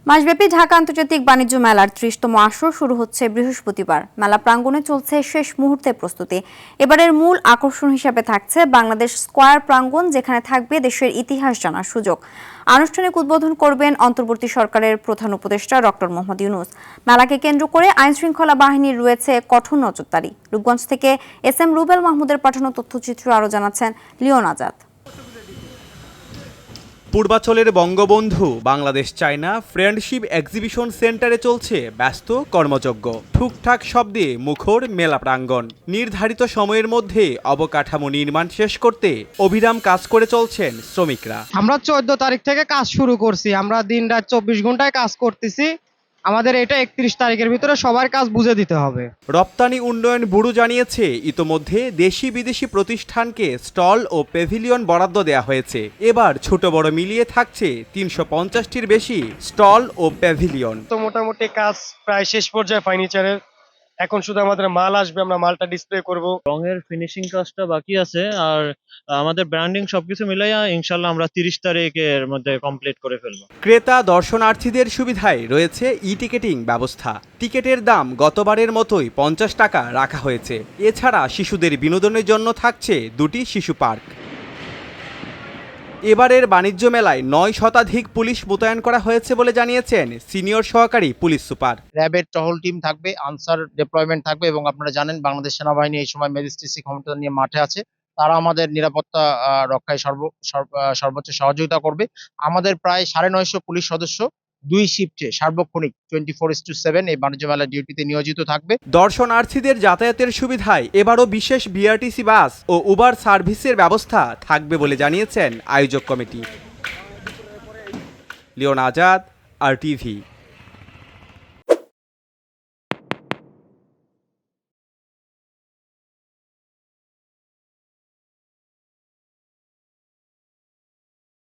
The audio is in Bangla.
মাসব্যাপী ঢাকা আন্তর্জাতিক বাণিজ্য মেলার ৩০তম আসর শুরু হচ্ছে বৃহস্পতিবার। মেলা প্রাঙ্গণে চলছে শেষ মুহূর্তের প্রস্তুতি। এবারের মূল আকর্ষণ হিসেবে থাকছে বাংলাদেশ স্কয়ার প্রাঙ্গণ, যেখানে থাকবে দেশের ইতিহাস জানার সুযোগ। আনুষ্ঠানিক উদ্বোধন করবেন অন্তর্বর্তী সরকারের প্রধান উপদেষ্টা ডক্টর মোহাম্মদ ইউনূস। মেলাকে কেন্দ্র করে আইনশৃঙ্খলা বাহিনীর রয়েছে কঠোর নজরদারি। রূপগঞ্জ থেকে এস.এম. রুবেল মাহমুদের পাঠানো তথ্যচিত্র আরও জানাচ্ছেন লিওন আজাদ। পূর্বাঞ্চলের Bangabandhu Bangladesh China friendship exhibition সেন্টারে চলছে ব্যস্ত কর্মযজ্ঞ। ঠুকঠাক শব্দে মুখর মেলা প্রাঙ্গণ। নির্ধারিত সময়ের মধ্যে অবকাঠামো নির্মাণ শেষ করতে অবিরাম কাজ করে চলছেন শ্রমিকরা। আমরা 14 তারিখ থেকে কাজ শুরু করছি। আমরা দিন রাত 24 ঘন্টায় কাজ করতেছি। আমাদের এটা 31 তারিখের ভিতরে সবার কাজ বুঝে দিতে হবে। রপ্তানি উন্নয়ন ব্যুরো জানিয়েছে ইতোমধ্যে দেশি বিদেশি প্রতিষ্ঠানকে স্টল ও প্যাভিলিয়ন বরাদ্দ দেওয়া হয়েছে। এবার ছোট বড় মিলিয়ে থাকছে 350টির বেশি স্টল ও প্যাভিলিয়ন। তো মোটামুটি কাজ প্রায় শেষ পর্যায়ে ফার্নিচারের। এখন শুধু আমাদের মাল আসবে, আমরা মালটা ডিসপ্লে করব। রঙের ফিনিশিং কাজটা বাকি আছে, আর আমাদের ব্র্যান্ডিং সবকিছু মিলাইয়া ইনশাল্লাহ আমরা 30 তারিখের মধ্যে কমপ্লিট করে ফেলবো। ক্রেতা দর্শনার্থীদের সুবিধায় রয়েছে টিকেটিং ব্যবস্থা। টিকেটের দাম গতবারের মতোই 50 টাকা রাখা হয়েছে। এছাড়া শিশুদের বিনোদনের জন্য থাকছে দুটি শিশু পার্ক। এবারের বাণিজ্য মেলায় 9 শতাধিক পুলিশ মোতায়েন করা হয়েছে বলে জানিয়েছেন সিনিয়র সহকারী পুলিশ সুপার। র্যাবের টহল টিম থাকবে, আনসার ডিপ্লয়মেন্ট থাকবে এবং আপনারা জানেন বাংলাদেশ সেনাবাহিনী এই সময় ম্যাজিস্ট্রেসি ক্ষমতা নিয়ে মাঠে আছে। তারা আমাদের নিরাপত্তা রক্ষায় সর্বোচ্চ সহযোগিতা করবে। আমাদের প্রায় 950 পুলিশ সদস্য 2 শিফটে সার্বক্ষণিক 24/7 এই বাণিজ্য মেলার ডিউটিতে নিয়োজিত থাকবে। দর্শনার্থীদের যাতায়াতের সুবিধায় এবারও বিশেষ বিআরটিসি বাস ও উবার সার্ভিসের ব্যবস্থা থাকবে বলে জানিয়েছেন আয়োজক কমিটি। Leone Azad, RTV।